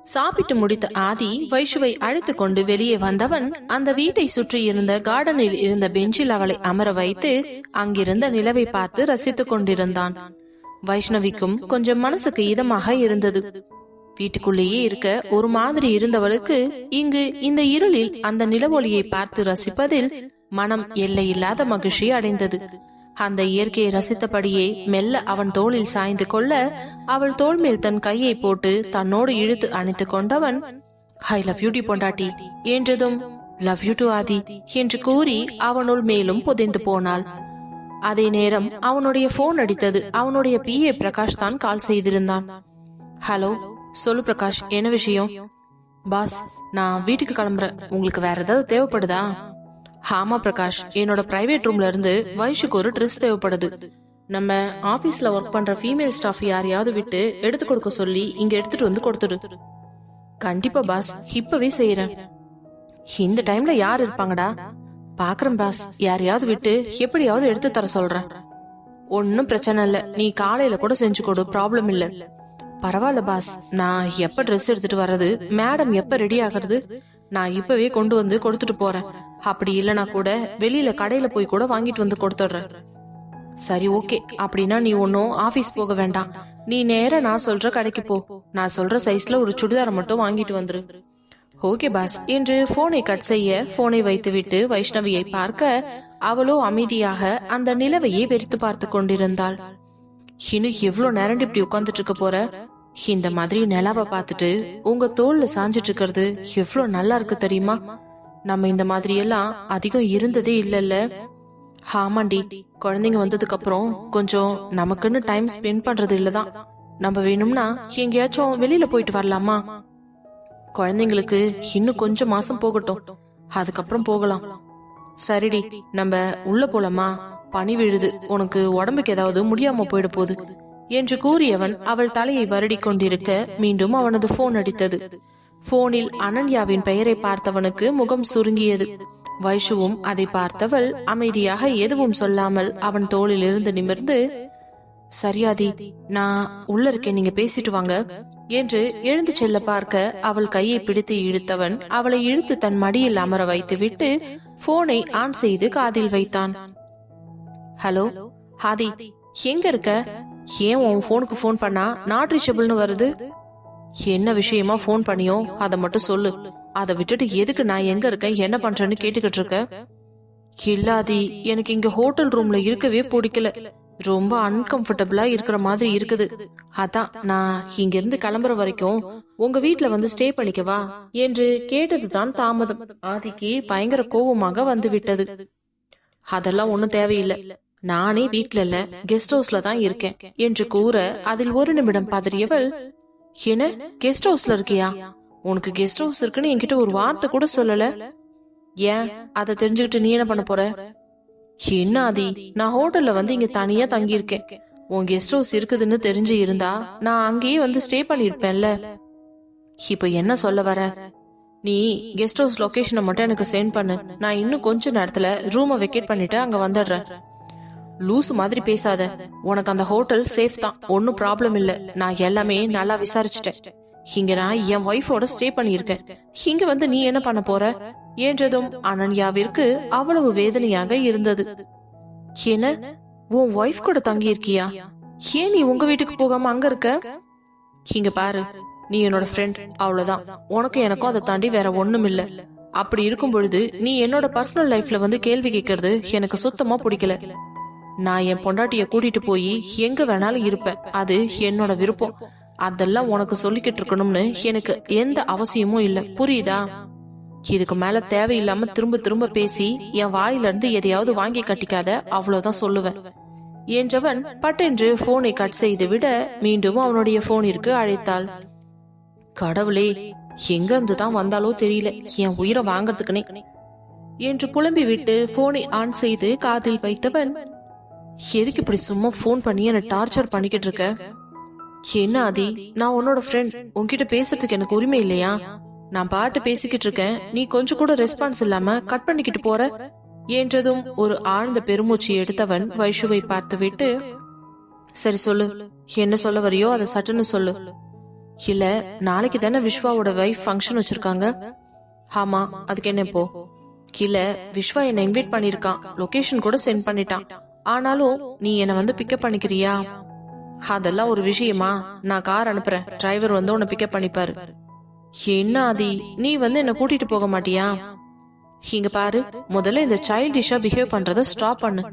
சாப்பிட்டு முடித்த ஆதி வைஷுவை அழைத்து கொண்டு வெளியே வந்தவன் அந்த வீட்டை சுற்றி இருந்த கார்டனில் இருந்த பெஞ்சில் அவளை அமர வைத்து அங்கிருந்த நிலவை பார்த்து ரசித்துக் கொண்டிருந்தான். வைஷ்ணவிக்கும் கொஞ்சம் மனசுக்கு இதமாக இருந்தது. வீட்டுக்குள்ளேயே இருக்க ஒரு மாதிரி இருந்தவளுக்கு இங்கு இந்த இருளில் அந்த நிலவொளியை பார்த்து ரசிப்பதில் மனம் எல்லையில்லாத மகிழ்ச்சி அடைந்தது. அந்த இயற்கையை ரசித்தபடியே மெல்ல அவன் தோளில் சாய்ந்து கொள்ள அவள் தோள் மேல் தன் கையை போட்டு தன்னோடு இழுத்து அணைத்துக் கொண்டவன், ஐ லவ் யூ டி பொண்டாட்டி என்றதும், லவ் யூ டு ஆதி என்று கூறி அவனுள் மேலும் புதைந்து போனாள். அதே நேரம் அவனுடைய போன் அடித்தது. அவனுடைய PA பிரகாஷ் தான் கால் செய்திருந்தான். ஹலோ, சொல்லு பிரகாஷ், என்ன விஷயம்? பாஸ், நான் வீட்டுக்கு கிளம்புறேன், உங்களுக்கு வேற ஏதாவது தேவைப்படுதா? ஆமா பிரகாஷ், என்னோட பிரைவேட் ரூம்ல இருந்து வைஷுக்கு ஒரு ட்ரெஸ் தேவைப்படுது. நம்ம ஆபீஸ்ல ஒர்க் பண்ற ஃபீமேல் ஸ்டாஃப் யாரையாவது விட்டு எடுத்து கொடுக்க சொல்லி இங்க எடுத்துட்டு வந்து கொடுத்துடு. கண்டிப்பா பாஸ், இப்பவே செய்யறேன். இந்த டைம்ல யார் இருப்பாங்கடா? பாக்குறேன் பாஸ், யாரையாவது விட்டு எப்படியாவது எடுத்து தர சொல்றேன். ஒன்னும் பிரச்சனை இல்ல, நீ காலையில கூட செஞ்சு கொடு, ப்ராப்ளம் இல்ல. பரவாயில்ல பாஸ், நான் எப்ப ட்ரெஸ் எடுத்துட்டு வர்றது, மேடம் எப்ப ரெடி ஆகுறது, நான் இப்பவே கொண்டு வந்து கொடுத்துட்டு போறேன். அப்படி இல்லனா கூட வெளியில கடையில போய் கூட வாங்கிட்டு வந்து கொடுத்துடுறேன். சரி ஓகே, அப்படின்னா நீ ஒன்னும் ஆபீஸ் போக வேண்டாம், நீ நேரா நான் சொல்ற கடைக்கு போ. நான் சொல்ற சைஸ்ல ஒரு சுடிதாரை மட்டும் வாங்கிட்டு வந்துரு. ஓகே பாஸ் என்று போனை கட் செய்ய போனை வைத்துவிட்டு வைஷ்ணவியை பார்க்க அவளோ அமைதியாக அந்த நிலவையே வெறித்து பார்த்து கொண்டிருந்தாள். இன்னும் எவ்வளவு நேரம் இப்படி உட்கார்ந்துட்டு இருக்க போற? இந்த மாதிரி நிலாவை பார்த்துட்டு உங்க தோல்ல சாஞ்சிட்டு இருக்கிறது எவ்வளவு நல்லா இருக்கு தெரியுமா? நம்ம இந்த மாதிரி எல்லாம் அதிகம் இருந்ததே இல்லல்ல. ஆமாண்டி, குழந்தைங்க வந்ததுக்கு அப்புறம் கொஞ்சம் நமக்குன்னு டைம் ஸ்பெண்ட் பண்றது இல்லதான். நம்ம வேணும்னா எங்கேயாச்சும் வெளியில போயிட்டு வரலாமா? குழந்தைங்களுக்கு இன்னும் கொஞ்சம் மாசம் போகட்டும், அதுக்கப்புறம் போகலாம். சரிடி, நம்ம உள்ள போலாமா? பனி விழுது, உனக்கு உடம்புக்கு ஏதாவது முடியாம போயிட போகுது என்று கூறியவன் அவள் தலையை வருடி கொண்டிருக்க மீண்டும் அவனது போன் அடித்தது. போனில் அனன்யாவின் பெயரை பார்த்தவனுக்கு முகம் சுருங்கியது. வைஷுவும் அதை பார்த்தவள் அமைதியாக எதுவும் சொல்லாமல் அவன் தோளில் இருந்து நிமிர்ந்து, சரியாதி, நான் உள்ள இருக்கேன், நீங்க பேசிட்டு வாங்க என்று எழுந்து செல்ல பார்க்க அவள் கையை பிடித்து இழுத்தவன் அவளை இழுத்து தன் மடியில் அமர வைத்து விட்டு போனை ஆன் செய்து காதில் வைத்தான். ஹலோ ஆதி, எங்க இருக்க? ஏன் உன் போனுக்கு போன் பண்ணா நாட் ரீச்சபிள்னு வருது? என்ன விஷயமா போன் பண்ணியோ அத மட்டும் சொல்லு. அதை விட்டுட்டு எதுக்கு நான் எங்க இருக்கேன் என்ன பண்றேன்னு கேட்டுக்கிட்டு இருக்க? இல்லாதி, எனக்கு இங்க ஹோட்டல் ரூம்ல இருக்கவே பிடிக்கல, ரொம்ப அன்கம்ஃபர்டபுளா இருக்கிற மாதிரி இருக்குது. அதான் நான் இங்க இருந்து கிளம்புற வரைக்கும் உங்க வீட்டுல வந்து ஸ்டே பண்ணிக்கவா என்று கேட்டதுதான் தாமதம். ஆதிக்கு பயங்கர கோபமாக வந்து விட்டது. அதெல்லாம் ஒண்ணும் தேவையில்லை, நானே வீட்டுல இல்ல கெஸ்ட் ஹவுஸ்ல தான் இருக்கேன் என்று கூற அதில் ஒரு நிமிடம் பதறியவள், என்ன கெஸ்ட் ஹவுஸ்ல இருக்கியா? உனக்கு கெஸ்ட் ஹவுஸ் இருக்குன்னு என்கிட்ட ஒரு வார்த்தை கூட சொல்லல. ஏன், அதை தெரிஞ்சுக்கிட்டு நீ என்ன பண்ண போற? என்ன ஆதி, நான் ஹோட்டல்ல வந்து இங்க தனியா தங்கி இருக்கேன். உன் கெஸ்ட் ஹவுஸ் இருக்குதுன்னு தெரிஞ்சு இருந்தா நான் அங்கேயே வந்து ஸ்டே பண்ணிருப்பேன்ல. இப்ப என்ன சொல்ல வர? நீ கெஸ்ட் ஹவுஸ் லொகேஷனை மட்டும் எனக்கு சென்ட் பண்ணு, நான் இன்னும் கொஞ்ச நேரத்துல ரூமை வெக்கேட் பண்ணிட்டு அங்க வந்துடுறேன். லூசு மாதிரி பேசாத, உனக்கு அந்த ஹோட்டல் சேஃப் தான், ஒன்னும் ப்ராப்ளம் இல்ல. நான் எல்லாமே நல்லா விசாரிச்சுட்டேன். இங்க நான் என் ஒய்ஃபோட ஸ்டே பண்ணிருக்கேன், இங்க வந்து நீ என்ன பண்ண போற என்றதும் அனன்யாவிற்கு அவ்வளவு வேதனையாக இருந்தது. என்ன, உன் ஒய்ஃப் கூட தங்கி இருக்கியா? ஏன் நீ உங்க வீட்டுக்கு போகாம அங்க இருக்க? இங்க பாரு, நீ என்னோட ஃப்ரெண்ட், அவ்வளவுதான். உனக்கு எனக்கும் அதை தாண்டி வேற ஒண்ணும் இல்ல. அப்படி இருக்கும் பொழுது நீ என்னோட பர்சனல் லைஃப்ல வந்து கேள்வி கேட்கறது எனக்கு சுத்தமா பிடிக்கல. நான் என் பொண்டாட்டிய கூட்டிட்டு போய் எங்க வேணாலும் இருப்பேன், அது என்னோட விருப்பம். அதெல்லாம் உனக்கு சொல்லிக்கிட்டு இருக்கணும்னு எனக்கு எந்த அவசியமும் இல்ல, புரியுதா? இதுக்கு மேல தேவையில்லாம திரும்ப திரும்ப பேசி என் வாயில இருந்து எதையாவது வாங்கி கட்டிக்காத, அவ்வளவுதான் சொல்லுவேன் என்றவன் பட்டென்று போனை கட் செய்து விட மீண்டும் அவனுடைய போனிற்கு அழைத்தாள். கடவுளே, எங்க இருந்துதான் வந்தாலோ தெரியல, என் உயிரை வாங்கறதுக்குனே என்று புலம்பி விட்டு போனை ஆன் செய்து காதில் வைத்தவன், எதுக்கு இப்படி சும்மா போன் பண்ணி என்ன டார்ச்சர் பண்ணிக்கிட்டு இருக்க? என்ன ஆதி, நான் உன்னோட ஃப்ரெண்ட், உன்கிட்ட பேசுறதுக்கு எனக்கு உரிமை இல்லையா? நான் பாட்டு பேசிக்கிட்டு இருக்கேன், நீ கொஞ்சம் கூட ரெஸ்பான்ஸ் இல்லாம கட் பண்ணிக்கிட்டு போற என்றதும் ஒரு ஆழ்ந்த பெருமூச்சு எடுத்தவன் வைஷுவை பார்த்து விட்டு, சரி சொல்லு, என்ன சொல்ல வரியோ அதை சட்டுன்னு சொல்லு. இல்ல நாளைக்கு தானே விஸ்வாவோட வைஃப் ஃபங்க்ஷன் வச்சிருக்காங்க. ஆமா, அதுக்கு என்ன இப்போ? இல்ல விஸ்வா என்ன இன்வைட் பண்ணிருக்கான், லொகேஷன் கூட சென்ட் பண்ணிட்டான். ஆனாலும் நீ என்ன வந்து பிக்கப் பண்ணிக்கிறியா? அதெல்லாம் ஒரு விஷயமா? நான் கார் அனுப்புறேன், டிரைவர் வந்து உன்னை பிக்கப் பண்ணிப்பாரு. என்ன ஆதி, நீ வந்து என்ன கூட்டிட்டு போக மாட்டியா? இங்க பாரு, முதல்ல இந்த சைல்டிஷா பிஹேவ் பண்றத ஸ்டாப் பண்ணு.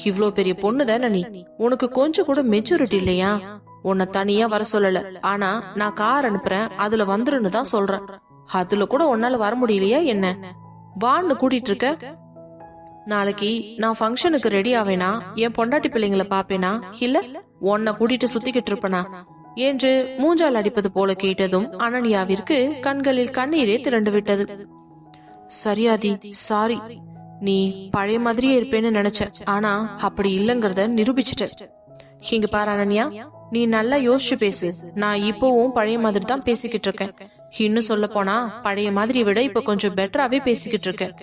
இவ்ளோ பெரிய பொண்ணு தானே நீ, உனக்கு கொஞ்சம் கூட மெச்சூரிட்டி இல்லையா? உன்னை தனியா வர சொல்லல, ஆனா நான் கார் அனுப்புறேன், அதுல வந்துருன்னு தான் சொல்றேன். அதுல கூட உன்னால வர முடியலையா என்ன? வான்னு கூட்டிட்டு இருக்க. நாளைக்கு நான் ஃபங்க்ஷனுக்கு ரெடி ஆவேனா, என் பொண்டாட்டி பிள்ளைங்களை பாப்பேனா, இல்ல உன்னை கூட்டிட்டு சுத்திக்கிட்டு இருப்பனா என்று மூஞ்சால் அடிப்பது போல கேட்டதும் அனன்யாவிற்கு கண்களில் கண்ணீரே திரண்டு விட்டது. சரியாதி, சாரி. நீ பழைய மாதிரியே இருப்பேன்னு நினைச்ச, ஆனா அப்படி இல்லங்கறத நிரூபிச்சிட்ட. இங்க பாரு அனன்யா, நீ நல்லா யோசிச்சு பேசு. நான் இப்பவும் பழைய மாதிரி தான் பேசிக்கிட்டு இருக்கேன். இன்னும் சொல்ல போனா பழைய மாதிரி விட இப்ப கொஞ்சம் பெட்டராவே பேசிக்கிட்டு இருக்கேன்.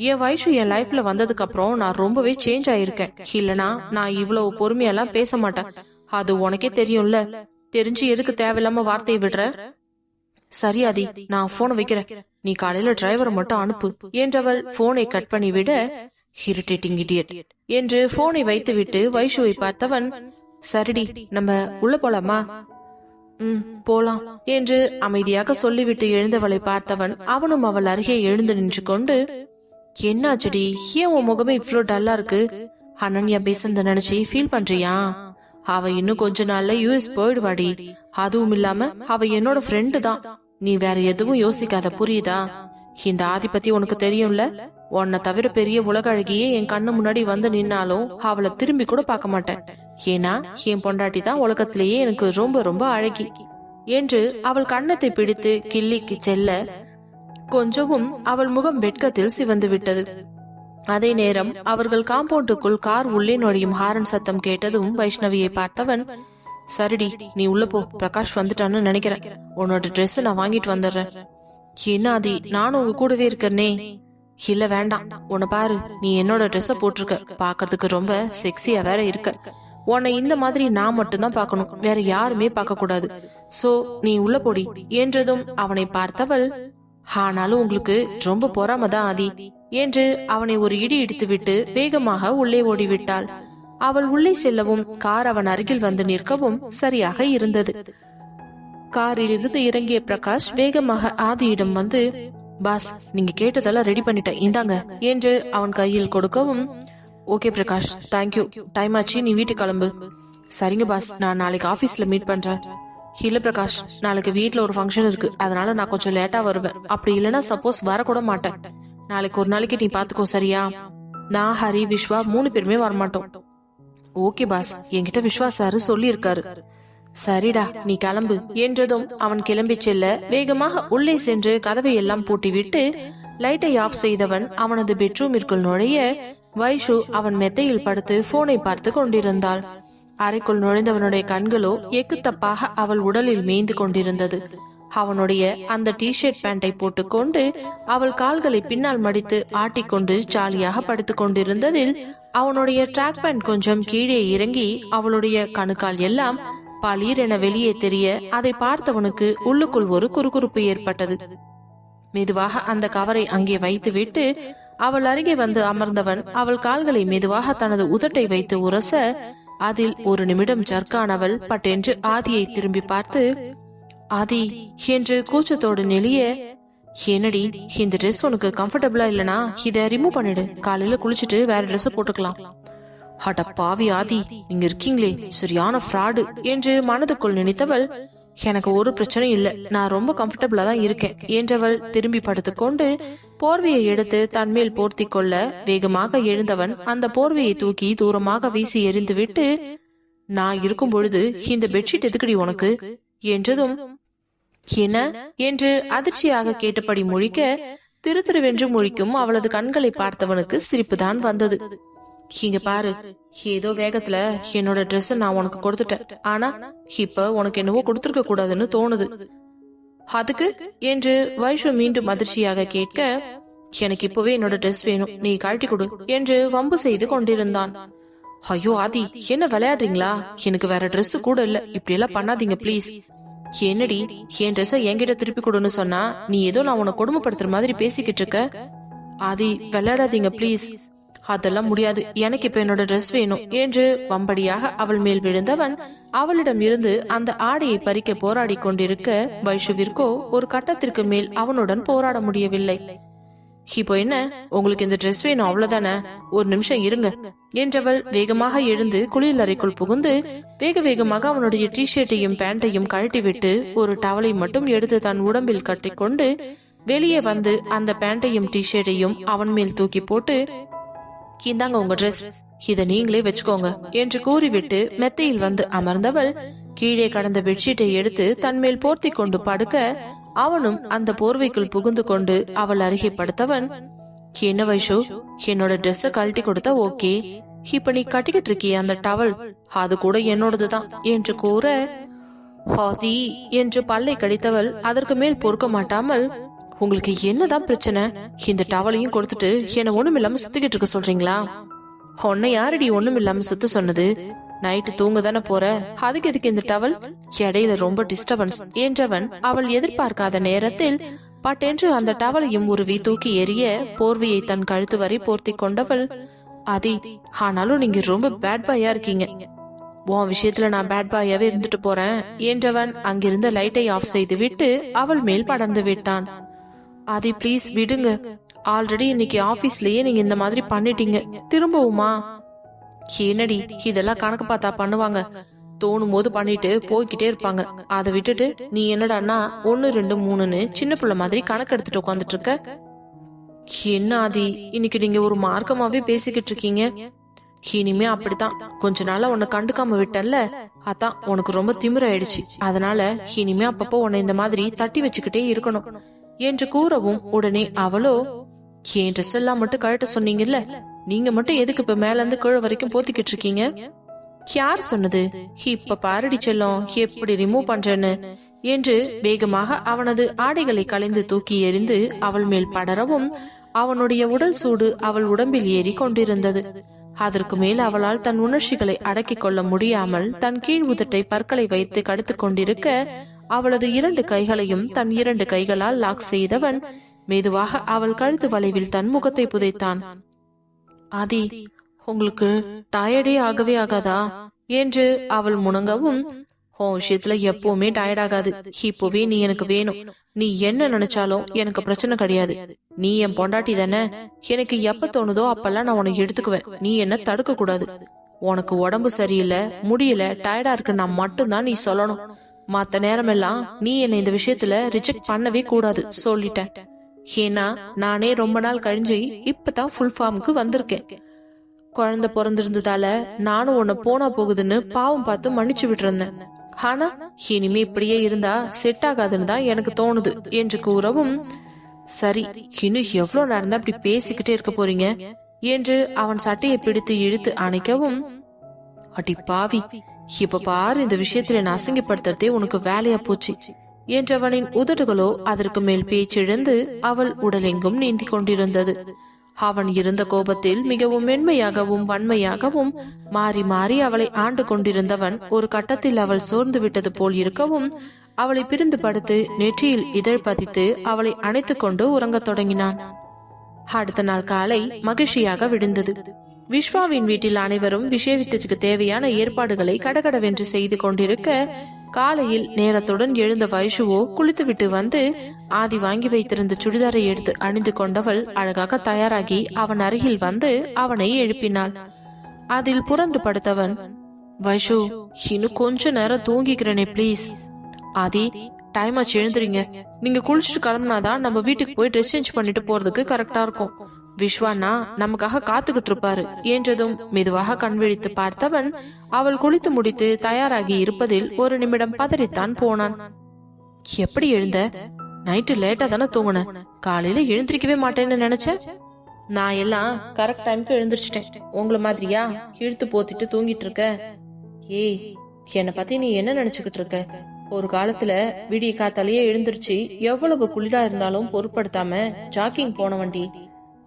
என் வயசு என் லைஃப்ல வந்ததுக்கு அப்புறம் நான் ரொம்பவே சேஞ்ச் ஆயிருக்கேன். இல்லனா நான் இவ்வளவு பொறுமையெல்லாம் பேச மாட்டேன். அது உனக்கே தெரியும்ல. தெரிஞ்சு எதுக்கு தேவையில்லாம வார்த்தையை விடுற? சரியாதி, நான் போனை வைக்கிறேன், நீ காலையில டிரைவரை மட்டும் அனுப்பு என்றவள் போனை கட் பண்ணி விட, இரிட்டேட்டிங் இடியட் என்று போனை வைத்து விட்டு வைஷுவை பார்த்தவன், சரிடி நம்ம உள்ள போலாமா? போலாம் என்று அமைதியாக சொல்லிவிட்டு எழுந்தவளை பார்த்தவன் அவனும் அவள் அருகே எழுந்து நின்று கொண்டு, என்னாச்சுடி, ஏன் உன் முகமே இவ்ளோ டல்லா இருக்கு? அனன்யா பேசுறத நினைச்சு ஃபீல் பண்றியா? அவ இன்னும் கொஞ்ச நாள்ல யூஎஸ் போயிடுவாடி. அதுவும் இல்லாம அவ என்னோட ஃப்ரெண்டு தான். நீ வேற எதுவும் யோசிக்காத, புரியுதா? இந்த ஆதி பத்தி உனக்கு தெரியும்ல. உன்னை தவிர பெரிய உலக அழகியே என் கண்ணு முன்னாடி வந்து நின்னாலும் அவளை திரும்பி கூட பார்க்க மாட்டேன். ஏன்னா என் பொண்டாட்டி தான் உலகத்திலேயே எனக்கு ரொம்ப ரொம்ப அழகி என்று அவள் கன்னத்தை பிடித்து கிள்ளிக்கு செல்ல கொஞ்சமும் அவள் முகம் வெட்கத்தில் சிவந்து விட்டது. அதே நேரம் அவர்கள் காம்பவுண்டுக்குள் கார் உள்ளே நுழையும் ஹாரன் சத்தம் கேட்டதும் வைஷ்ணவியை பார்த்தவன், சரிடி நீ உள்ள போ, பிரகாஷ் வந்துட்டான்னு நினைக்கிறேன். உன்னோட ட்ரெஸ் நான் வாங்கிட்டு வந்துடுறேன். என்ன ஆதி, நானும் உங்க கூடவே இருக்கனே. இல்ல வேண்டாம், உன்னை பாரு, நீ என்னோட ட்ரெஸ்ஸ போட்டிருக்க, பாக்கிறதுக்கு ரொம்ப செக்ஸியா வேற இருக்க. உன்னை இந்த மாதிரி நான் மட்டும்தான் பார்க்கணும், வேற யாருமே பார்க்க கூடாது. சோ நீ உள்ள போடி என்றதும் அவனை பார்த்தவள், ஆனாலும் உங்களுக்கு ரொம்ப பொறாமதான் ஆதி என்று அவனை ஒரு இடி இடித்து விட்டு வேகமாக உள்ளே ஓடிவிட்டாள். அவள் உள்ளே செல்லவும் கார் அவன் அருகில் வந்து நிற்கவும் சரியாக இருந்தது. காரில் இருந்து இறங்கிய பிரகாஷ் வேகமாக ஆதியிடம் வந்து, பாஸ் நீங்க கேட்டதெல்லாம் ரெடி பண்ணிட்டேன், இந்தாங்க என்று அவன் கையில் கொடுக்கவும், ஓகே பிரகாஷ், தேங்க்யூ, டைம் ஆச்சு, நீ வீட்டுக்கு கிளம்பு. சரிங்க பாஸ், நான் நாளைக்கு ஆபீஸ்ல மீட் பண்றேன். இல்ல பிரகாஷ், நாளைக்கு வீட்டுல ஒரு ஃபங்க்ஷன் இருக்கு, அதனால நான் கொஞ்சம் லேட்டா வருவேன். அப்படி இல்லைன்னா சப்போஸ் வரக்கூட மாட்டேன். நாளைக்கு ஒரு நாளைக்கு நீ பாத்துக்கோ, சரியா? நான், ஹரி, விஸ்வா 3 பேருமே வரமாட்டோம். ஓகே பாஸ், என்கிட்ட விஸ்வா சாரு சொல்லி இருக்காரு. சரிடா நீ கிளம்பு என்றதும் அவன் கிளம்பி செல்ல வேகமாக உள்ளே சென்று கதவை எல்லாம் பூட்டிவிட்டு லைட்டை ஆஃப் செய்தவன் அவனது பெட்ரூமிற்குள் நுழைய வைஷு அவன் மெத்தையில் படுத்து போனை பார்த்து கொண்டிருந்தாள். அறைக்குள் நுழைந்தவனுடைய கண்களோ எக்குத்தப்பாக அவள் உடலில் மேய்ந்து கொண்டிருந்தது. அவனுடைய அந்த டிஷர்ட் பேண்டை போட்டுக்கொண்டு அவள் கால்களை பின்னால் மடித்து ஆட்டிக்கொண்டு ஜாலியாக படுத்துக் கொண்டிருந்ததில் அவனுடைய ட்ராக் பேண்ட் கொஞ்சம் கீழே இறங்கி அவளுடைய கணுக்கால் எல்லாம் பளீர் என வெளியே தெரிய அதை பார்த்தவனுக்கு உள்ளுக்குள் ஒரு குறுகுறுப்பு ஏற்பட்டது. மெதுவாக அந்த கவரை அங்கே வைத்துவிட்டு அவள் அருகே வந்து அமர்ந்தவன் அவள் கால்களை மெதுவாக தனது உதட்டை வைத்து உரச அதில் ஒரு நிமிடம் ஜர்க்கானவள் பட்டென்று ஆதியை திரும்பி பார்த்து, ஆதி என்று கூச்சத்தோடு நெளிய, என்னடி இந்த ட்ரெஸ் உனக்கு கம்ஃபர்டபுளா இல்லனா இதை ரிமூவ் பண்ணிடு, காலையில குளிச்சுட்டு வேற ட்ரெஸ் போட்டுக்கலாம். அட பாவி ஆதி, நீங்க இருக்கீங்களே சரியான ஃப்ராடு என்று மனதுக்குள் நினைத்தவள், எனக்கு ஒரு பிரச்சனை இல்ல, நான் ரொம்ப கம்ஃபர்டபுளா தான் இருக்கேன் என்றவள் திரும்பி படுத்துக்கொண்டு போர்வையை எடுத்து தன்மேல் போர்த்தி கொள்ள வேகமாக எழுந்தவன் அந்த போர்வையை தூக்கி தூரமாக வீசி எறிந்துவிட்டு, நான் இருக்கும் பொழுது இந்த பெட்ஷீட் எதுக்குடி உனக்கு என்றதும், என்ன என்று அதிர்ச்சியாக கேட்டபடி முழிக்க திருத்திருவென்று முழிக்கும் அவளது கண்களை பார்த்தவனுக்கு சிரிப்புதான் வந்தது. இங்க பாரு, ஏதோ வேகத்துல என்னோட ட்ரெஸ் நான் உனக்கு கொடுத்துட்டேன், ஆனா இப்ப உனக்கு என்னவோ கொடுத்துருக்க கூடாதுன்னு தோணுது. அதுக்கு என்று வைஷு மீண்டும் அதிர்ச்சியாக கேட்க, எனக்கு இப்பவே என்னோட ட்ரெஸ் வேணும், நீ கழட்டி கொடு என்று வம்பு செய்து கொண்டிருந்தான். ஐயோ ஆதி, என்ன விளையாடுறீங்களா? எனக்கு வேற ட்ரெஸ் கூட இல்ல, இப்படி எல்லாம் பண்ணாதீங்க பிளீஸ். என்னடி என் ட்ரெஸ்ஸ என்கிட்ட திருப்பி கொடுன்னு சொன்னா நீ ஏதோ நான் உன்னை கொடுமைப்படுத்துற மாதிரி பேசிக்கிட்டு இருக்க. ஆதி விளையாடாதீங்க ப்ளீஸ். அதெல்லாம் முடியாது, எனக்கு இப்ப என்னோட ட்ரெஸ் வேணும் என்று வம்படியாக அவள் மேல் விழுந்தவன் அவளிடம் இருந்து அந்த ஆடையை பறிக்க போராடி கொண்டிருக்க வைஷுவிற்கோ ஒரு கட்டத்திற்கு மேல் அவனுடன் போராட முடியவில்லை. இப்போ என்ன, உங்களுக்கு இந்த ட்ரெஸ் வேணும் அவ்வளவுதானே, ஒரு நிமிஷம் இருங்க என்றவள் வேகமாக எழுந்து குளியல் அறைக்குள் புகுந்து வேக வேகமாக அவனுடைய டிஷர்ட்டையும் பேண்டையும் கழட்டிவிட்டு ஒரு டவலை மட்டும் எடுத்து தன் உடம்பில் கட்டிக்கொண்டு வெளியே வந்து அந்த பேண்டையும் டிஷர்ட்டையும் அவன் மேல் தூக்கி போட்டு, இந்தாங்க உங்க ட்ரெஸ், இத நீங்களே வச்சுக்கோங்க என்று கூறிவிட்டு மெத்தையில் வந்து அமர்ந்தவள் கீழே கடந்த பெட்ஷீட்டை எடுத்து தன்மேல் போர்த்தி கொண்டு படுக்க அவனும் அந்த போர்வைக்குள் புகுந்து கொண்டு அவள் அருகே படுத்தவன், என்ன வைஷு, என்னோட ட்ரெஸ்ஸ கழட்டி கொடுத்தா ஓகே, இப்ப நீ கட்டிக்கிட்டு இருக்கிய அந்த டவல் அது கூட என்னோடதுதான் என்று கூற, ஹாதி என்று பல்லை கடித்தவள் அதற்கு மேல் பொறுக்க மாட்டாமல், உங்களுக்கு என்னதான் பிரச்சனை, இந்த டவலையும் கொடுத்துட்டு என்ன ஒண்ணும் இல்லாம சுத்திக்கிட்டு இருக்க சொல்றீங்களா? உன்னை யாரடி ஒண்ணும் இல்லாம சுத்த சொன்னது? நைட்டு தூங்க தானே போற, அதுக்கு எதுக்கு இந்த டவல்? இடையில ரொம்ப டிஸ்டர்பன்ஸ் என்றவன் அவள் எதிர்பார்க்காத நேரத்தில் பட்டென்று அந்த டவலையும் உருவி தூக்கி எறிய போர்வையை தன் கழுத்து வரை போர்த்தி கொண்டவள், ஆதி ஆனாலும் நீங்க ரொம்ப பேட் பாயா இருக்கீங்க, உன் விஷயத்துல நான் பேட் பாயாவே இருந்துட்டு போறேன் என்றவன் அங்கிருந்த லைட்டை ஆஃப் செய்து விட்டு அவள் மேல் படர்ந்து விட்டான். ஆதி ப்ளீஸ் விடுங்க, ஆல்ரெடி இன்னைக்கு ஆபீஸ்லயே நீங்க இந்த மாதிரி பண்ணிட்டீங்க, திரும்பவுமா? என்னடி இதெல்லாம் கணக்கு பார்த்தா பண்ணுவாங்க, தோணும் போது பண்ணிட்டு போய்கிட்டே இருப்பாங்க, அதை விட்டுட்டு நீ என்னடான்னா 1 2 3ன்னு சின்ன பிள்ளை மாதிரி கணக்கு எடுத்துட்டு உட்காந்துட்டு இருக்க. என்ன ஆதி இன்னைக்கு நீங்க ஒரு மார்க்கமாவே பேசிக்கிட்டு இருக்கீங்க. இனிமே அப்படித்தான், கொஞ்ச நாளா உன்னை கண்டுக்காம விட்டல்ல, அதான் உனக்கு ரொம்ப திமிராயிடுச்சு, அதனால இனிமே அப்பப்போ உன்னை இந்த மாதிரி தட்டி வச்சுக்கிட்டே இருக்கணும் என்று கூறவும் உடனே அவளோ, என் ட்ரெஸ் எல்லாம் மட்டும் கழட்ட சொன்னீங்கல்ல, நீங்க மட்டும் எதுக்கு இப்ப மேல இருந்து கீழே வரைக்கும் போத்திக்கிட்டு இருக்கீங்க? யார் சொன்னது? இப்ப பாரடி செல்லம் எப்படி ரிமூவ் பண்றேன்னு என்று வேகமாக அவனது ஆடைகளை கலைந்து தூக்கி எறிந்து அவள் மேல் படரவும் அவனுடைய உடல் சூடு அவள் உடம்பில் ஏறி கொண்டிருந்தது. அதற்கு மேல் அவளால் தன் உணர்ச்சிகளை அடக்கிக் கொள்ள முடியாமல் தன் கீழ் உதட்டை பற்களை வைத்து கடுத்துக் கொண்டிருக்க அவளது 2 கைகளையும் தன் 2 கைகளால் லாக் செய்தவன் மெதுவாக அவள் கழுத்து வளைவில் தன் முகத்தை புதைத்தான். ஆதி உங்களுக்கு டயர்டே ஆகவே ஆகாதா என்று அவள் முணங்கவும், உன் விஷயத்துல எப்பவுமே டயர்ட் ஆகாது, இப்பவே நீ எனக்கு வேணும், நீ என்ன நினைச்சாலும் எனக்கு பிரச்சனை கிடையாது, நீ என் பொண்டாட்டி தானே, எனக்கு எப்ப தோணுதோ அப்பெல்லாம் நான் உனக்கு எடுத்துக்குவேன், நீ என்ன தடுக்க கூடாது, உனக்கு உடம்பு சரியில்லை முடியல டயர்டா இருக்கு நான் மட்டும்தான் நீ சொல்லணும், மத்த நேரம் எல்லாம் நீ என்னை இந்த விஷயத்துல ரிஜெக்ட் பண்ணவே கூடாது சொல்லிட்டேன். ஏன்னா நானே ரொம்ப நாள் கழிஞ்சு இப்பதான் ஃபுல் ஃபார்முக்கு வந்திருக்கேன், குழந்தை பிறந்திருந்ததால நானும் உன்னை போனா போகுதுன்னு பாவம் பார்த்து மன்னிச்சு விட்டுருந்தேன், ஆனா இனிமே இப்படியே இருந்தா செட் ஆகாதுன்னு தான் எனக்கு தோணுது என்று கூறவும், சரி இன்னும் எவ்வளவு நேரம் தான் அப்படி பேசிக்கிட்டே இருக்க போறீங்க என்று அவன் சட்டையை பிடித்து இழுத்து அணைக்கவும், அடி பாவி இப்ப பாரு இந்த விஷயத்துல நான் அசிங்கப்படுத்துறதே உனக்கு வேலையா போச்சு என்றவனின் உதடுகளோ அதற்கு மேல் பேச்சிழந்து அவள் உடலெங்கும் நீந்தி கொண்டிருந்தது. அவன் இருந்த கோபத்தில் மிகவும் மென்மையாகவும் வன்மையாகவும் மாறி மாறி அவளை ஆண்டு கொண்டிருந்தவன் ஒரு கட்டத்தில் அவள் சோர்ந்து விட்டது போல் இருக்கவும் அவளை பிரிந்து படுத்து நெற்றியில் இதழ் பதித்து அவளை அணைத்துக் கொண்டு உறங்கத் தொடங்கினான். அடுத்த நாள் காலை மகிழ்ச்சியாக விழுந்தது. விஸ்வாவின் வீட்டில் அனைவரும் விஷயத்துக்கு தேவையான ஏற்பாடுகளை கடகடவென்று செய்து கொண்டிருக்க காலையில் நேரத்துடன் எழுந்த வைஷுவோ குளித்துவிட்டு வந்து ஆதி வாங்கி வைத்திருந்த சுடிதாரை எடுத்து அணிந்து கொண்டவள் அழகாக தயாராகி அவன் அருகில் வந்து அவனை எழுப்பினாள். அதில் புரண்டு படுத்தவன், வைஷு இன்னும் கொஞ்ச நேரம் தூங்கிக்கிறேனே பிளீஸ். ஆதி டைம் ஆச்சு எழுந்துறீங்க, நீங்க குளிச்சுட்டு கிளம்புனாதான் நம்ம வீட்டுக்கு போய் ட்ரெஸ் சேஞ்ச் பண்ணிட்டு போறதுக்கு கரெக்டா இருக்கும், விஸ்வானா நமக்காக காத்துக்கிட்டு இருப்பாரு என்றதும் மெதுவாக கண்விழித்து பார்த்தவன் அவள் குளித்து முடித்து தயாராகி இருப்பதில் ஒரு நிமிடம் பதறித்தான் போனான். எப்படி எழுந்த? நைட்டு லேட்டா தானே தூங்குன, காலையில எழுந்திருக்கவே மாட்டேன்னு நினைச்சேன். நான் எல்லாம் கரெக்ட் டைம்க்கு எழுந்திரிச்சிட்டேன், உங்களை மாதிரியா இழுத்து போத்திட்டு தூங்கிட்டு இருக்க? ஏய் என்னை பத்தி நீ என்ன நினைச்சுக்கிட்டு இருக்க? ஒரு காலத்துல விடிய காத்தாலேயே எழுந்திருச்சு எவ்வளவு குளிரா இருந்தாலும் பொருட்படுத்தாம ஜாக்கிங் போன வண்டி,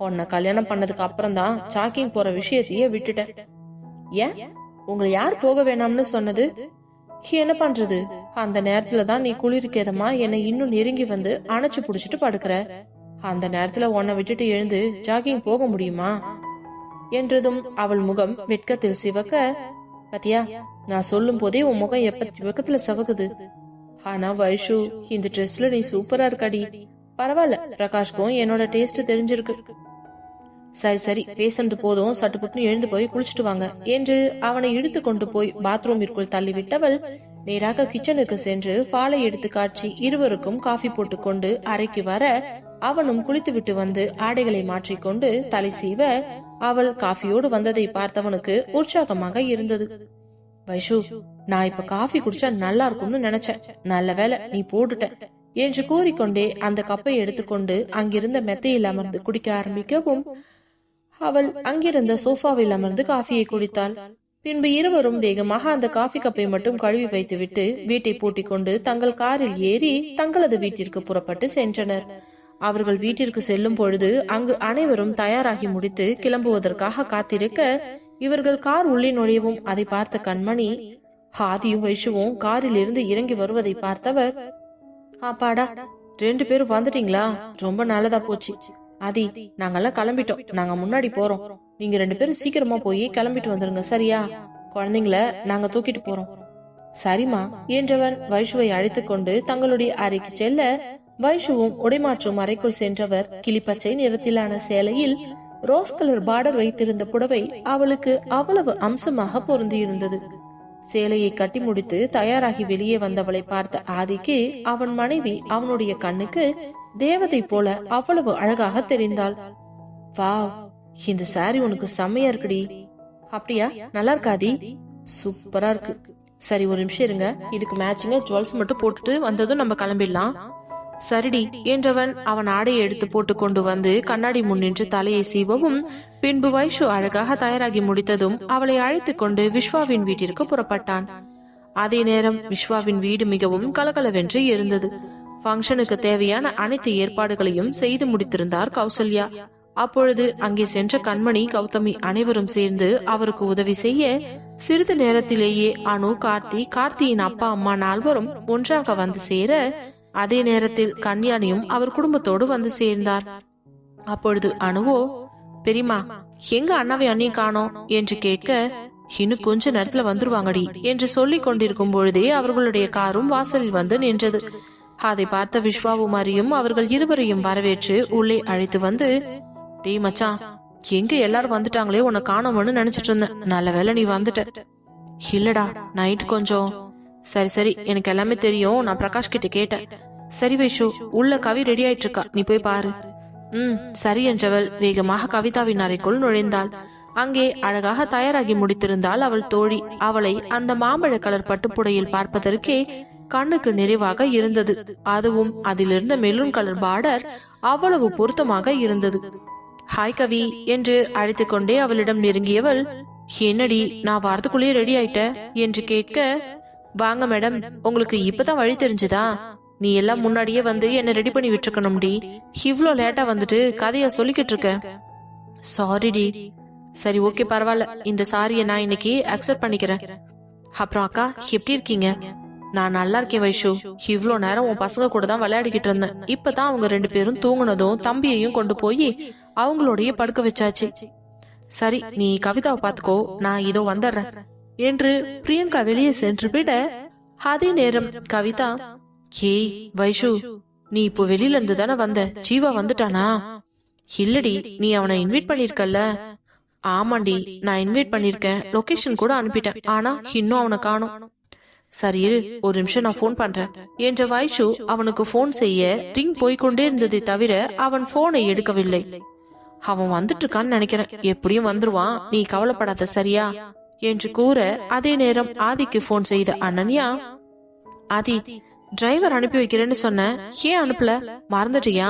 உன்னை கல்யாணம் பண்ணதுக்கு அப்புறம் தான் ஜாக்கிங் போற விஷயத்தையே விட்டுட்டேன். ஏன் உங்களை யார் போக வேணாம்னு சொன்னது? என்ன பண்றது, அந்த நேரத்துல தான் நீ குளிர்கேதமா என்னை இன்னும் நெருங்கி வந்து அணைச்சு புடிச்சிட்டு படுக்கிற. அந்த நேரத்துல உன்னை விட்டுட்டு எழுந்து ஜாகிங் போக முடியுமா என்றதும் அவள் முகம் வெட்கத்தில் சிவக்க, பத்தியா நான் சொல்லும் போதே உன் முகம் எப்ப வெக்கத்துல சிவக்குது. ஆனா வைஷு, இந்த ட்ரெஸ்ல நீ சூப்பரா இருக்காடி. பரவாயில்ல, பிரகாஷ்க்கும் என்னோட டேஸ்ட் தெரிஞ்சிருக்கு. சரி சரி பேசுறது போதும், சட்டுப்புட்டு எழுந்து போய் குளிச்சுட்டு வாங்க என்று அவனை இழுத்து கொண்டு போய் பாத்ரூமிற்குள் தள்ளிவிட்டவள் நேராக கிச்சனுக்கு சென்று பாலை எடுத்து காய்ச்சி இருவருக்கும் காஃபி போட்டு கொண்டு அறைக்கு வர, அவனும் குளித்து விட்டு வந்து ஆடைகளை மாற்றிக்கொண்டு தலை சீவ, அவள் காஃபியோடு வந்ததை பார்த்தவனுக்கு உற்சாகமாக இருந்தது. வைஷு, நான் இப்ப காஃபி குடிச்சா நல்லா இருக்கும்னு நினைச்சேன், நல்ல வேலை நீ போட்டுட்ட என்று கூறிக்கொண்டே அந்த கப்பை எடுத்துக்கொண்டு அங்கிருந்த மெத்தையில் அமர்ந்து குடிக்க ஆரம்பிக்கவும், அவள் அங்கிருந்த சோஃபாவில் அமர்ந்து காஃபியை குடித்தாள். பின்பு இருவரும் வேகமாக அந்த காஃபி கப்பை மட்டும் கழுவி வைத்துவிட்டு வீட்டை பூட்டிக் கொண்டு தங்கள் காரில் ஏறி தங்களது வீட்டிற்கு புறப்பட்டு சென்றனர். அவர்கள் வீட்டிற்கு செல்லும் பொழுது அங்கு அனைவரும் தயாராகி முடித்து கிளம்புவதற்காக காத்திருக்க, இவர்கள் கார் உள்ளே நுழையவும் அதை பார்த்த கண்மணி, ஆதியும் வைஷுவும் காரில் இருந்து இறங்கி வருவதை பார்த்தவர், ஆப்பாடா 2 பேரும் வந்துட்டீங்களா, ரொம்ப நல்லதா போச்சு. ஆதி, நாங்கெல்லாம் கிளம்பிட்டோம், நாங்க முன்னாடி போறோம், நீங்க 2 பேரும் சீக்கிரமா போய் கிளம்பிட்டு வந்துருங்க, சரியா? குழந்தைங்கள நாங்க தூக்கிட்டு போறோம். சரிமா என்றவன் வைஷுவை அழைத்து கொண்டு தங்களுடைய அறைக்கு செல்ல, வைஷுவும் உடைமாற்றும் அறைக்குள் சென்றவர் கிளிப்பச்சை நிறத்திலான சேலையில் ரோஸ் கலர் பார்டர் வைத்திருந்த புடவை அவளுக்கு அவ்வளவு அம்சமாக பொருந்தியிருந்தது. சேலையை கட்டி முடித்து தயாராகி வெளியே வந்தவளை பார்த்த ஆதிக்கு அவன் மனைவி அவனுடைய கண்ணுக்கு தேவதை போல அவ்வளவு அழகாக தெரிந்தாள். வாவ், இந்த சாரி உனக்கு செம்மையா இருக்குடி. அப்படியா, நல்லா இருக்காதி? சூப்பரா இருக்கு. சரி ஒரு நிமிஷம் இருங்க, இதுக்கு மேட்சிங்கா ஜுவல்ஸ் மட்டும் போட்டுட்டு வந்ததும் நம்ம கிளம்பிடலாம். சரிடி என்றவன் அவன் ஆடையை எடுத்து போட்டு கொண்டு வந்து கண்ணாடி முன் நின்று தலையை சீவவும், பின்பு வைஷு அழகாக தயாராகி முடித்ததும் அவளை அழைத்து கொண்டு விஸ்வாவின் வீட்டிற்கு புறப்பட்டான். அதே நேரம் விஸ்வாவின் வீடு மிகவும் கலகலவென்று இருந்தது. ஃபங்க்ஷனுக்கு தேவையான அனைத்து ஏற்பாடுகளையும் செய்து முடித்திருந்தார் கௌசல்யா. அப்பொழுது அங்கே சென்ற கண்மணி, கௌதமி அனைவரும் சேர்ந்து அவருக்கு உதவி செய்ய, சிறிது நேரத்திலேயே அனு, கார்த்தியின் அப்பா அம்மா 4 ஒன்றாக வந்து சேர, அதே நேரத்தில் கன்யாணியும் அவர் குடும்பத்தோடு வந்து சேர்ந்தார். அப்பொழுது அனுவோ, பெரியமா எங்க அண்ணாவை அண்ணியை காணோம் என்று கேட்க, இன்னும் கொஞ்ச நேரத்துல வந்துருவாங்கடி என்று சொல்லிக் கொண்டிருக்கும் பொழுதே அவர்களுடைய காரும் வாசலில் வந்து நின்றது. அதை பார்த்த விஸ்வாவுமாரியும் அவர்கள் இருவரையும் வரவேற்று உள்ளே அழைத்து வந்து, டேய் மச்சான், எங்க எல்லாரும் வந்துட்டாங்களே, உன்னை காணோம்னு நினைச்சிட்டு இருந்தேன், நல்ல வேலை நீ வந்துட்ட. இல்லடா, நைட் கொஞ்சம். சரி எனக்கு எல்லாமே தெரியும், நான் பிரகாஷ் கிட்ட கேட்டேன். சரி வைஷு, உள்ள கவி ரெடி ஆயிட்டு இருக்கா, நீ போய் பாரு. சரி என்றவள் வேகமாக கவிதாவின் அறைக்குள் நுழைந்தாள். அங்கே அழகாக தயாராகி முடித்திருந்தாள் அவள் தோழி. அவளை அந்த மாம்பழ கலர் பட்டுப்புடையில் பார்ப்பதற்கே கண்ணுக்கு நிறைவாக இருந்தது. அதுவும் அதிலிருந்த மெரூன் கலர் பார்டர் அவ்வளவு பொருத்தமாக இருந்தது. ஹாய் கவி என்று அழைத்து கொண்டே அவளிடம் நெருங்கியவள், என்னடி நான் வாரத்துக்குள்ளேயே ரெடி ஆயிட்ட என்று கேட்க, வாங்க மேடம், உங்களுக்கு இப்பதான் வழி தெரிஞ்சுதா? நீ எல்லாம் முன்னாடியே வந்து என்ன ரெடி பண்ணி விட்டுருக்கணும்டி, இவ்ளோ லேட்டா வந்துட்டு கதையா சொல்லிக்கிட்டு இருக்க. சாரிடி. சரி ஓகே பரவாயில்ல, இந்த சாரியை நான் இன்னைக்கு அக்செப்ட் பண்ணிக்கிறேன். அப்புறம் அக்கா எப்படி இருக்கீங்க? நான் நல்லா இருக்கேன் வைஷு. இவ்ளோ நேரம் உன் பசங்க கூட தான் விளையாடிக்கிட்டு இருந்தேன். இப்பதான் அவங்க 2 பேரும் தூங்குனதும் தம்பியையும் கொண்டு போய் அவங்களோடய படுக்க வச்சாச்சு. சரி நீ கவிதாவை பாத்துக்கோ, நான் இதோ வந்துடுறேன் என்று பிரியங்கா வெளியே சென்று விட, அதே நேரம் கவிதா, ஏய் வைஷு, நீ இப்போ வெளியில இருந்து தானே வந்த, ஜீவா வந்துட்டானா? இல்லடி, நீ அவனை இன்வைட் பண்ணிருக்கல்ல? ஆமாண்டி, நான் இன்வைட் பண்ணிருக்கேன், லொகேஷன் கூட அனுப்பிட்டேன், ஆனா இன்னும் அவனை காணோம். சரி இரு, ஒரு நிமிஷம் நான் போன் பண்றேன் என்ற வைஷு அவனுக்கு போன் செய்ய ரிங் போய்கொண்டே இருந்ததை தவிர அவன் போனை எடுக்கவில்லை. அவன் வந்துட்டு இருக்கான்னு நினைக்கிறேன், எப்படியும் வந்துருவான், நீ கவலைப்படாத சரியா என்று கூற, அதே நேரம் ஆதிக்கு போன் செய்த அனன்யா, ஆதி டிரைவர் அனுப்பி வைக்கிறேன்னு சொன்ன, ஏன் அனுப்பல, மறந்துட்டியா?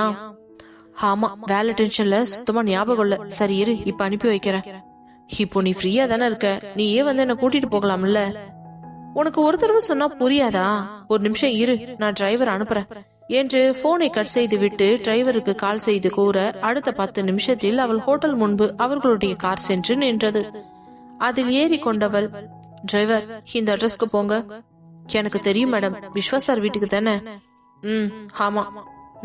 ஆமா, வேலை டென்ஷன்ல சுத்தமா ஞாபகம் இல்ல. சரி இரு, இப்ப அனுப்பி வைக்கிறேன். இப்போ நீ ஃப்ரீயா தானே இருக்க, நீ ஏன் வந்து என்ன கூட்டிட்டு போகலாம்ல? உனக்கு ஒரு தடவை சொன்னா புரியாதா? ஒரு நிமிஷம் இரு, நான் டிரைவர் அனுப்புறேன் என்று போனை கட் செய்து விட்டு டிரைவருக்கு கால் செய்து கூற, அடுத்த 10 நிமிஷத்தில் அவள் ஹோட்டல் முன்பு அவர்களுடைய கார் சென்று நின்றது. அதில் ஏறி கொண்டவள், டிரைவர் இந்த அட்ரஸ்க்கு போங்க. எனக்கு தெரியும் மேடம், விஸ்வா சார் வீட்டுக்கு தானே? ஆமா,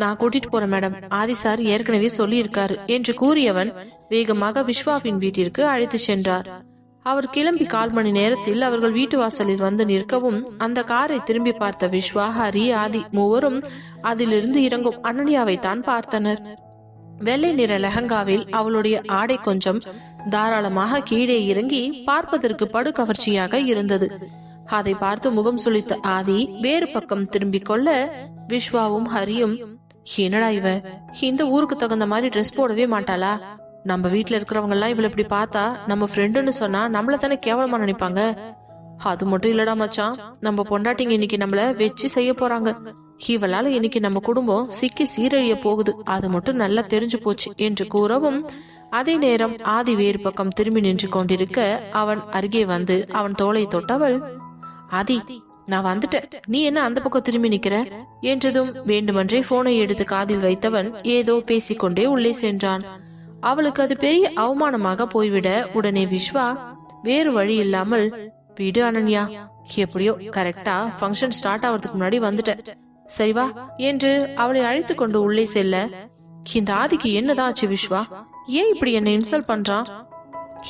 நான் கூட்டிட்டு போறேன் மேடம், ஆதி சார் ஏற்கனவே சொல்லி இருக்காரு என்று கூறியவன் வேகமாக விஸ்வாவின் வீட்டிற்கு அழைத்து சென்றார். அவர் கிளம்பி 1/4 மணி நேரத்தில் அவர்கள் வீட்டு வாசலில் வந்து நிற்கவும் அந்த காரை திரும்பி பார்த்த விஸ்வா, ஹரி, ஆதி மூவரும் அதிலிருந்து இறங்கும் அனன்யாவை தான் பார்த்தனர். வெள்ளை நிற லெஹங்காவில் அவளுடைய ஆடை கொஞ்சம் தாராளமாக கீழே இறங்கி பார்ப்பதற்கு படு கவர்ச்சியாக இருந்தது. அதை பார்த்து முகம் சுளித்த ஆதி வேறு பக்கம் திரும்பிக் கொள்ள விஸ்வாவும் ஹரியும், என்னடா இவ இந்த ஊருக்கு தகுந்த மாதிரி ட்ரெஸ் போடவே மாட்டாளா? நம்ம வீட்டுல இருக்கிறவங்க எல்லாம் இவளை இப்படி பார்த்தா நம்ம ஃப்ரெண்டுன்னு சொன்னா நம்மள தானே கேவலமா நினைப்பாங்க. அது மட்டும் இல்லடா மச்சான், நம்ம பொண்டாட்டிங்க இன்னைக்கு நம்மள வச்சு செய்ய போறாங்க. இவளால இன்னைக்கு நம்ம குடும்பம் சிக்கி சீரழிய போகுது, அது மட்டும் நல்லா தெரிஞ்சு போச்சு என்று கூறவும் அதே நேரம் ஆதி வேறு பக்கம் திரும்பி நின்று கொண்டிருக்க அவன் அருகே வந்து அவன் தோளை தொட்டவள், ஆதி நான் வந்துட்டேன், நீ என்ன அந்த பக்கம் திரும்பி நிக்கிற என்றதும் வேண்டுமென்றே போனை எடுத்து காதில் வைத்தவன் ஏதோ பேசிக்கொண்டே உள்ளே சென்றான். அவளுக்கு அது பெரிய அவமானமாக போய்விட உடனே விஸ்வா வேறு வழி இல்லாமல், விடு அனன்யா, எப்படியோ கரெக்டா ஃபங்க்ஷன் ஸ்டார்ட் ஆகிறதுக்கு முன்னாடி வந்துட்டேன், சரிவா என்று அவளை அழைத்து கொண்டு உள்ளே செல்ல, இந்த ஆதிக்கு என்னதான் ஆச்சு விஸ்வா, ஏன் இப்படி என்ன இன்சல்ட் பண்றான்?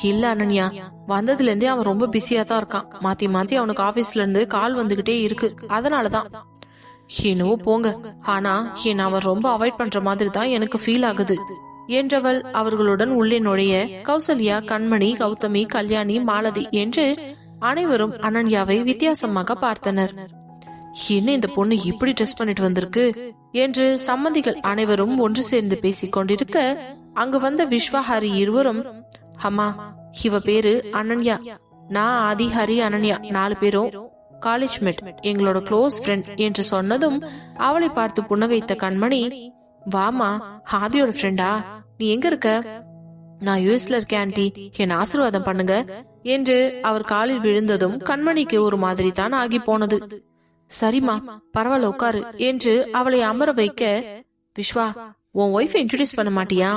இல்ல அனன்யா, வந்ததுல இருந்தே அவன் ரொம்ப பிஸியா தான் இருக்கான், மாத்தி மாத்தி அவனுக்கு ஆபீஸ்ல இருந்து கால் வந்துகிட்டே இருக்கு, அதனாலதான். என்னவோ போங்க, ஆனா என்ன அவன் ரொம்ப அவாய்ட் பண்ற மாதிரி தான் எனக்கு ஃபீல் ஆகுது என்றவள் அவர்களுடன் உள்ளே நுழைய கௌசல்யா, கண்மணி, கௌதமி, கல்யாணி, மாலதி என்று அனைவரும் அனன்யாவை வித்தியாசமாக பார்த்தனர். என்ன இந்த பொண்ணு இப்படி ட்ரெஸ் பண்ணிட்டு வந்திருக்கு என்று சம்மந்திகள் அனைவரும் ஒன்று சேர்ந்து பேசிக் கொண்டிருக்க அங்கு வந்த விஸ்வா, ஹரி இருவரும், அம்மா இவ பேரு அனன்யா, நான் ஆதி, ஹரி, அனன்யா 4 பேரும் காலேஜ் மேட், எங்களோட க்ளோஸ் ஃப்ரெண்ட் என்று சொன்னதும் அவளை பார்த்து புன்னகைத்த கண்மணி, வாமா ஆதியோட ஃப்ரெண்டா, நீ எங்க இருக்க? நான் யூஎஸ்ல இருக்கேன் ஆண்டி, என் ஆசீர்வாதம் பண்ணுங்க என்று அவர் காலில் விழுந்ததும் கண்மணிக்கு ஒரு மாதிரி தான் ஆகி போனது. சரிமா பரவாயில்ல உட்காரு என்று அவளை அமர வைக்க, விஸ்வா உன் ஒய்ஃபை இன்ட்ரோடியூஸ் பண்ண மாட்டியா?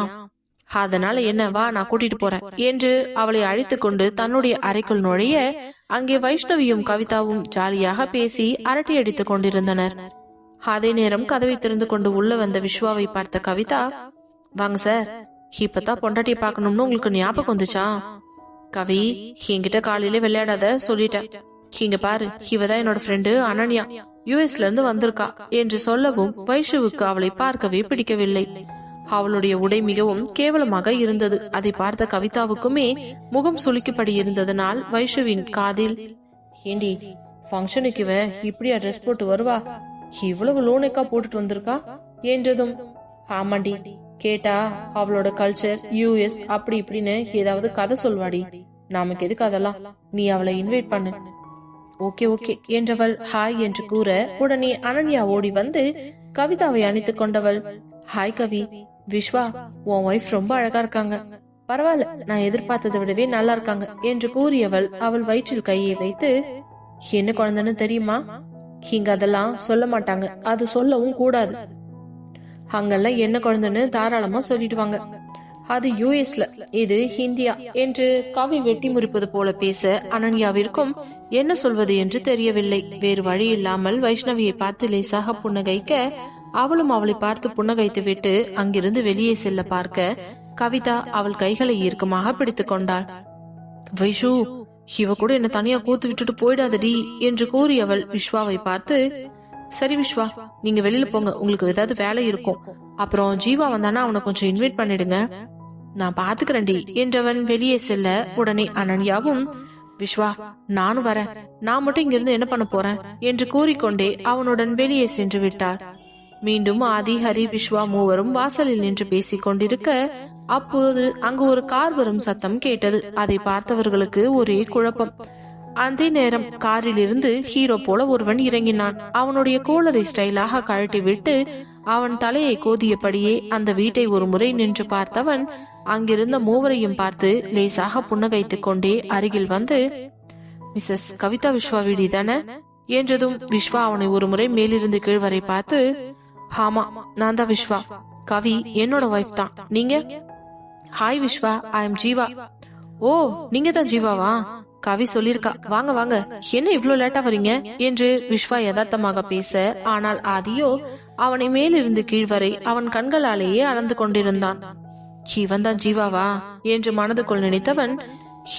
அதனால என்ன, வா நான் கூட்டிட்டு போறேன் என்று அவளை அழைத்து கொண்டு தன்னுடைய அறைக்குள் நுழைய அங்கே வைஷ்ணவியும் கவிதாவும் ஜாலியாக பேசி அரட்டை அடித்துக் கொண்டிருந்தனர். அதே நேரம் கதவை திறந்து கொண்டு உள்ள வந்த விஸ்வாவை பார்த்த கவிதா, வாங்க சார், இப்பதான் பொண்டாட்டியை பார்க்கணும்னு உங்களுக்கு ஞாபகம் வந்துச்சா? கவி, என்கிட்ட காலையில விளையாடாத சொல்லிட்டேன், இங்க பாரு இவதான் என்னோட ஃப்ரெண்டு அனன்யா, யூஎஸ்ல இருந்து வந்திருக்கா என்று சொல்லவும் வைஷுவுக்கு அவளை பார்க்கவே பிடிக்கவில்லை. அவளுடைய உடை மிகவும் கேவலமாக இருந்தது. அதை பார்த்த கவிதாவுக்குமே முகம் சுளிக்கப்படி இருந்ததனால் வைஷுவின் காதில், ஏண்டி ஃபங்க்ஷனுக்கு இவ இப்படியா ட்ரெஸ் போட்டு வருவா, இவ்வளவு லோனேக்கா போட்டுட்டு வந்திருக்கா என்றதும், ஆமாண்டி, கேட்டா அவளோட கல்ச்சர் யூஎஸ் அப்படி இப்படின்னு ஏதாவது கதை சொல்வாடி, நமக்கு எதுக்கு அதெல்லாம், நீ அவளை இன்வைட் பண்ணு. ஓகே ஓகே என்றவள் ஹாய் என்று கூற உடனே அனன்யா ஓடி வந்து கவிதாவை அணைத்துக் கொண்டவள், ஹாய் கவி, விஸ்வா உன் ஒய்ஃப் ரொம்ப அழகா இருக்காங்க, பரவாயில்ல நான் எதிர்பார்த்ததை விடவே நல்லா இருக்காங்க என்று கூறியவள் அவள் வயிற்றில் கையை வைத்து, என்ன குழந்தைன்னு தெரியுமா, இங்க அதெல்லாம் சொல்ல மாட்டாங்க, அது சொல்லவும் கூடாது, அங்கெல்லாம் என்ன குழந்தைன்னு தாராளமா சொல்லிடுவாங்க, அது யூஎஸ்ல, இது இந்தியா என்று கவி வெட்டி முறிப்பது போல பேச அனன்யாவிற்கும் என்ன சொல்வது என்று தெரியவில்லை. வேறு வழி இல்லாமல் வைஷ்ணவியை பார்த்து லேசாக புன்னகைக்க அவளும் அவளை பார்த்து புன்னகைத்து விட்டு அங்கிருந்து வெளியே செல்ல பார்க்க கவிதா அவள் கைகளை இறுக்கமாக பிடித்துக் கொண்டாள். வைஷு, இவ கூட என்ன தனியா கூத்து விட்டுட்டு போயிடாதடி என்று கூறியவள் விஸ்வாவை பார்த்து, சரி விஸ்வா, நீங்க வெளியில போங்க, உங்களுக்கு ஏதாவது வேலை இருக்கும், அப்புறம் ஜீவா வந்தானா அவனை கொஞ்சம் இன்வைட் பண்ணிடுங்க, நான் பாத்துக்கிறேன்டி என்றவன் வெளியே செல்ல உடனே அனன்யாவும், விஸ்வா நானும் வரேன், நான் மட்டும் இங்கிருந்து என்ன பண்ண போறேன் என்று கூறிக்கொண்டே அவனுடன் வெளியே சென்று விட்டாள். மீண்டும் ஆதி, ஹரி, விஸ்வா மூவரும் வாசலில் நின்று பேசிக் கொண்டிருக்க அப்போது அங்கு ஒரு கார் வரும் சத்தம் கேட்டது. அதை பார்த்தவர்களுக்கு ஒரே குழப்பம். அந்த நேரம் காரில் இருந்து ஹீரோ போல ஒருவன் இறங்கினான். அவனுடைய கோலரை ஸ்டைலாக கழட்டி விட்டு அவன் தலையை கோதியபடியே அந்த வீட்டை ஒரு முறை நின்று பார்த்தவன் அங்கிருந்த மூவரையும் பார்த்து லேசாக புன்னகைத்துக் கொண்டே அருகில் வந்து, மிஸ்ஸஸ் கவிதா விஸ்வா வீடு தானே என்றதும் விஸ்வா அவனை ஒரு முறை மேலிருந்து கீழ் வரை பார்த்து, ஆமா நான் தான் விஸ்வா, கவி என்னோட ஒய்ஃப் தான், நீங்க? Hi Vishwa, I am Jeeva. ஓ நீங்க தான் ஜீவாவா, கவி சொல்லிருக்கா, வாங்க வாங்க, என்ன இவ்ளோ லேட்டா வரீங்க என்று விஸ்வா யதார்த்தமாக பேச, ஆனால் ஆதியோ அவனை மேலிருந்து கீழ் வரை அவன் கண்களாலேயே அளந்து கொண்டிருந்தான். இவன் தான் ஜீவாவா என்று மனதுக்குள் நினைத்தவன்,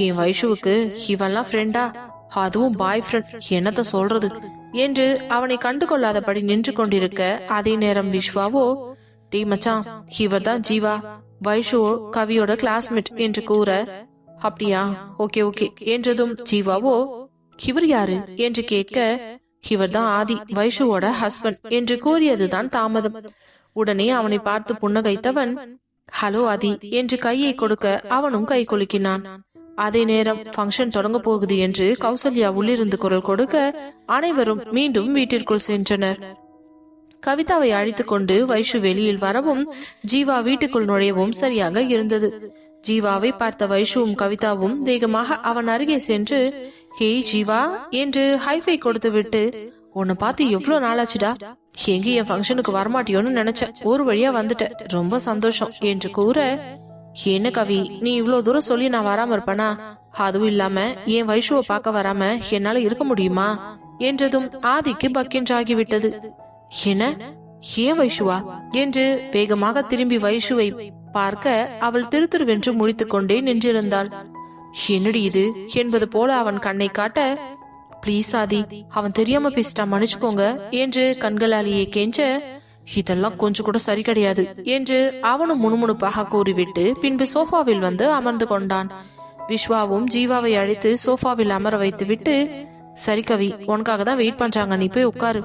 என் வைஷுவுக்கு இவன்லாம் ஃப்ரெண்டா, அதுவும் பாய் ஃப்ரெண்ட், என்னத்த சொல்றது என்று அவனை கண்டுகொள்ளாதபடி நின்று கொண்டிருக்க, அதே நேரம் விஸ்வாவோ, டீ மச்சான், இவர் தான் ஜீவா, வைஷு கவியோட கிளாஸ்மேட் என்று கூற, அப்படியா, ஓகே ஓகே என்றதும் ஜீவாவோ, இவர் யாரு என்று கேட்க, இவர் தான் ஆதி, வைஷுவோட ஹஸ்பண்ட் என்று கூறியதுதான் தாமதம். உடனே அவனை பார்த்து புன்னகைத்தவன், ஹலோ ஆதி என்று கையை கொடுக்க அவனும் கை குலுக்கினான். அதே நேரம் ஃபங்க்ஷன் தொடங்க போகுது என்று கௌசல்யா உள்ளிருந்து குரல் கொடுக்க, அனைவரும் மீண்டும் வீட்டிற்குள் சென்றனர். கவிதாவை அழைத்துக் கொண்டு வைஷு வெளியில் வரவும் ஜீவா வீட்டுக்குள் நுழையவும் சரியாக இருந்தது. ஜீவாவை பார்த்த வைஷுவும் கவிதாவும் வேகமாக அவன் அருகே சென்று, ஹே ஜீவா என்று ஹைஃபை கொடுத்து விட்டு, உன்னை பார்த்து எவ்வளவு நாளாச்சுடா, எங்க என் ஃபங்க்ஷனுக்கு வரமாட்டியோன்னு நினைச்சேன், ஒரு வழியா வந்துட்ட, ரொம்ப சந்தோஷம் என்று கூற, என்ன கவி, நீ இவ்வளவு தூரம் சொல்லி நான் வராம இருப்பனா, அதுவும் இல்லாம என் வைஷுவை பார்க்க வராம என்னால இருக்க முடியுமா என்றதும் ஆதிக்கு பக்கின்றாகிவிட்டது. என்ன, ஏன் வைஷுவா என்று வேகமாக திரும்பி வைஷுவை பார்க்க, அவள் திருத்திருவென்று முடித்துக் கொண்டே நின்றிருந்தாள். என்னடி இது என்பது போல அவன் கண்ணை காட்ட, பிளீஸ் ஆதி, அவன் தெரியாம பேசிட்டா, மன்னிச்சுக்கோங்க என்று கண்களாலேயே கெஞ்ச, இதெல்லாம் கொஞ்சம் கூட சரி கிடையாது என்று அவனும் முணுமுணுப்பாக கூறிவிட்டு பின்பு சோஃபாவில் வந்து அமர்ந்து கொண்டான். விஸ்வாவும் ஜீவாவை அழைத்து சோஃபாவில் அமர வைத்து விட்டு, சரி கவி, உனக்காக தான் வெயிட் பண்றாங்க, நீ போய் உட்காரு,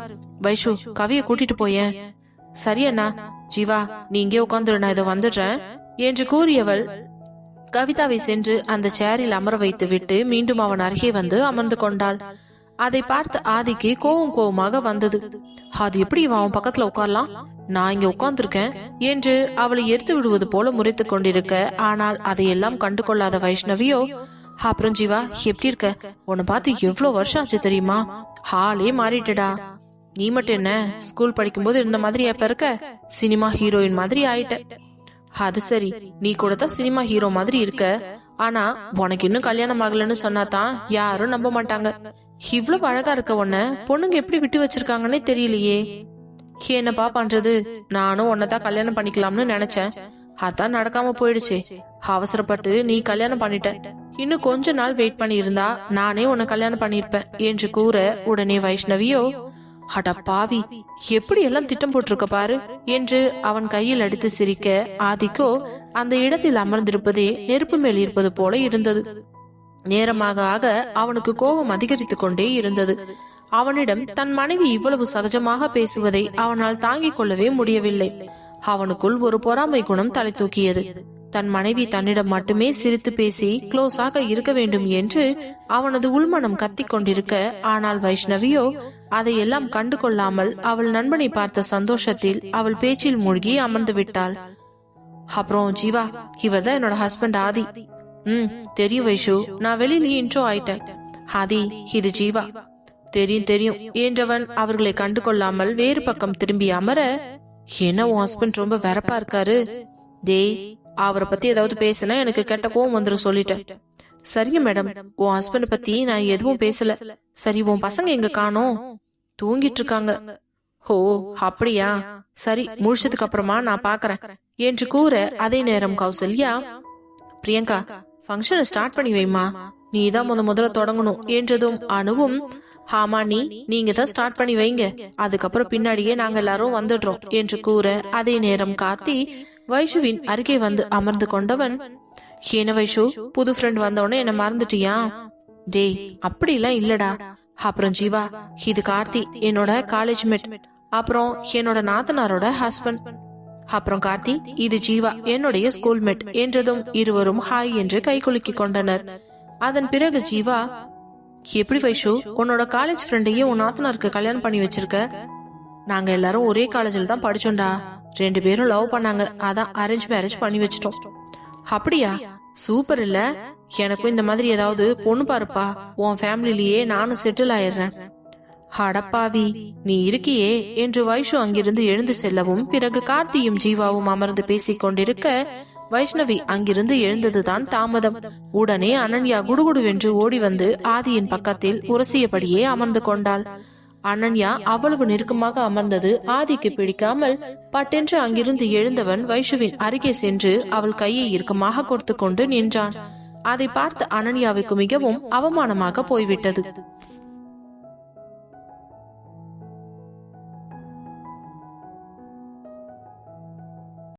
வைஷு கவியை கூட்டிட்டு போய. சரி அண்ணா. ஜீவா, நீ இங்கே உட்காந்துரு, நான் இதோ வந்துடுறேன் என்று கூறியவள் கவிதாவை சென்று அந்த சேரில் அமர வைத்து விட்டு மீண்டும் அவன் அருகே வந்து அமர்ந்து கொண்டாள். அதை பார்த்து ஆதிக்கு கோவமாக வந்தது. அது எப்படி அவன் பக்கத்துல உட்காரலாம், நான் இங்க உட்கார்ந்துருக்கேன் என்று அவளை எரித்து விடுவது போல முறைத்து கொண்டிருக்க, ஆனால் அதையெல்லாம் கண்டு கொள்ளாத வைஷ்ணவியோ, அப்புறம் ஜீவா எப்படி இருக்க, உன்னை பார்த்து எவ்வளவு வருஷம் ஆச்சு தெரியுமா, ஹாலே மாறிட்டடா, நீ மட்டும் என்ன ஸ்கூல் படிக்கும்போது இருந்த மாதிரி எப்ப இருக்க, சினிமா ஹீரோயின் மாதிரி ஆயிட்ட. அது சரி, நீ கூட தான் சினிமா ஹீரோ மாதிரி இருக்க, ஆனா உனக்கு இன்னும் கல்யாணம் ஆகலன்னு சொன்னாதான் யாரும் நம்ப மாட்டாங்க. இவ்வளவு அழகா இருக்க உன்ன பொண்ணுங்க எப்படி விட்டு வச்சிருக்காங்கன்னே தெரியலையே. என்னப்பா பண்றது, நானும் உன்னதான் கல்யாணம் பண்ணிக்கலாம்னு நினைச்சேன், அதான் நடக்காம போயிடுச்சு. அவசரப்பட்டு நீ கல்யாணம் பண்ணிட்ட, இன்னும் கொஞ்ச நாள் வெயிட் பண்ணி இருந்தா நானே உன்னை கல்யாணம் பண்ணிருப்பேன் என்று கூற, உடனே வைஷ்ணவியோ, அட பாவி, எப்படி எல்லாம் திட்டம் போட்டிருக்க பாரு என்று அவன் கையில் அடித்து சிரிக்க, ஆதிக்கோ அந்த இடத்தில் அமர்ந்திருப்பதே நெருப்பு மேல் இருப்பது போல இருந்தது. நேரமாக ஆக அவனுக்கு கோபம் அதிகரித்துக் கொண்டே இருந்தது. அவனிடம் தன் மனைவி இவ்வளவு சகஜமாக பேசுவதை அவனால் தாங்கிக் கொள்ளவே முடியவில்லை. அவனுக்குள் ஒரு பொறாமை குணம் தலை தூக்கியது. தன் மனைவி தன்னிடம் மட்டுமே சிரித்து பேசி க்ளோஸாக இருக்க வேண்டும் என்று அவனது உள்மனம் கத்திக் கொண்டிருக்க, ஆனால் வைஷ்ணவியோ அதையெல்லாம் கண்டு கொள்ளாமல் அவள் நண்பனை பார்த்த சந்தோஷத்தில் அவள் பேச்சில் மூழ்கி அமர்ந்து விட்டாள். அப்புறம் ஜீவா, இவர் தான் என்னோட ஹஸ்பண்ட் ஆதி. தெரியும் வைஷு, நான் வெளியிலேயே இன்ட்ரோ ஆயிட்டேன். ஆதி, இது ஜீவா. தெரியும் தெரியும் என்றவன் அவர்களை கண்டு கொள்ளாமல் வேறு பக்கம் திரும்பி அமர, என்ன உன் ஹஸ்பண்ட் ரொம்ப வெறப்பா இருக்காரு, டேய் அவரை பத்தி ஏதாவது பேசினா எனக்கு கெட்ட கோவம் வந்துரும் சொல்லிட்டேன். சரிங்க மேடம், உன் ஹஸ்பண்ட் பத்தி நான் எதுவும் பேசல. சரி, உன் பசங்க எங்க காணோம்? தூங்கிட்டு இருக்காங்க. ஓ அப்படியா, சரி, முடிச்சதுக்கு அப்புறமா நான் பாக்குறேன் என்று கூற, அதே நேரம் கௌசல்யா, பிரியங்கா ஃபங்க்ஷனை ஸ்டார்ட் பண்ணி வைமா, நீ தான் முதல்ல தொடங்கணும் என்றதும் அனுவும், ஆமா நீங்க தான் ஸ்டார்ட் பண்ணி வைங்க, அதுக்கப்புறம் பின்னாடியே நாங்க எல்லாரும் வந்துடுறோம் என்று கூற, அதே நேரம் கார்த்தி வைஷுவின் அருகே வந்து அமர்ந்து கொண்டவன், என்ன வைஷு, புது ஃப்ரெண்ட் வந்தவொடனே என்ன மறந்துட்டியா? டேய் அப்படிலாம் இல்லடா. அப்புறம் ஜீவா, இது கார்த்தி, என்னோட காலேஜ் மேட், அப்புறம் என்னோட நாத்தனாரோட ஹஸ்பண்ட். அப்புறம் கார்த்தி, இது ஜீவா, என்னுடைய ஸ்கூல்மேட் என்றதும் இருவரும் ஹாய் என்று கை குலுக்கி கொண்டனர். அதன் பிறகு ஜீவா, எப்படி வைஷு, உன்னோட காலேஜ் ஃப்ரெண்டையே உன் நாத்தனாருக்கு கல்யாணம் பண்ணி வச்சிருக்க? நாங்க எல்லாரும் ஒரே காலேஜில் தான் படிச்சோம்டா, 2 பேரும் லவ் பண்ணாங்க, அதான் அரேஞ்ச் மேரேஜ் பண்ணி வச்சிட்டோம். அப்படியா, சூப்பர் இல்ல, எனக்கும் இந்த மாதிரி ஏதாவது பொண்ணு பாருப்பா, உன் ஃபேமிலிலேயே நானும் செட்டில் ஆயிடுறேன். அடப்பாவி, நீ இருக்கியே என்று வைஷு அங்கிருந்து எழுந்து செல்லவும், பிறகு கார்த்தியும் ஜீவாவும் அமர்ந்து பேசிக் கொண்டிருக்க, வைஷ்ணவி அங்கிருந்து எழுந்ததுதான் தாமதம். உடனே அனன்யா குடுகுடுவென்று ஓடி வந்து ஆதியின் பக்கத்தில் உரசியபடியே அமர்ந்து கொண்டாள். அனன்யா அவ்வளவு நெருக்கமாக அமர்ந்தது ஆதிக்கு பிடிக்காமல் பட்டென்று அங்கிருந்து எழுந்தவன் வைஷுவின் அருகே சென்று அவள் கையை இறுக்கமாக கொடுத்து கொண்டு நின்றான். அதை பார்த்து அனன்யாவுக்கு மிகவும் அவமானமாக போய்விட்டது.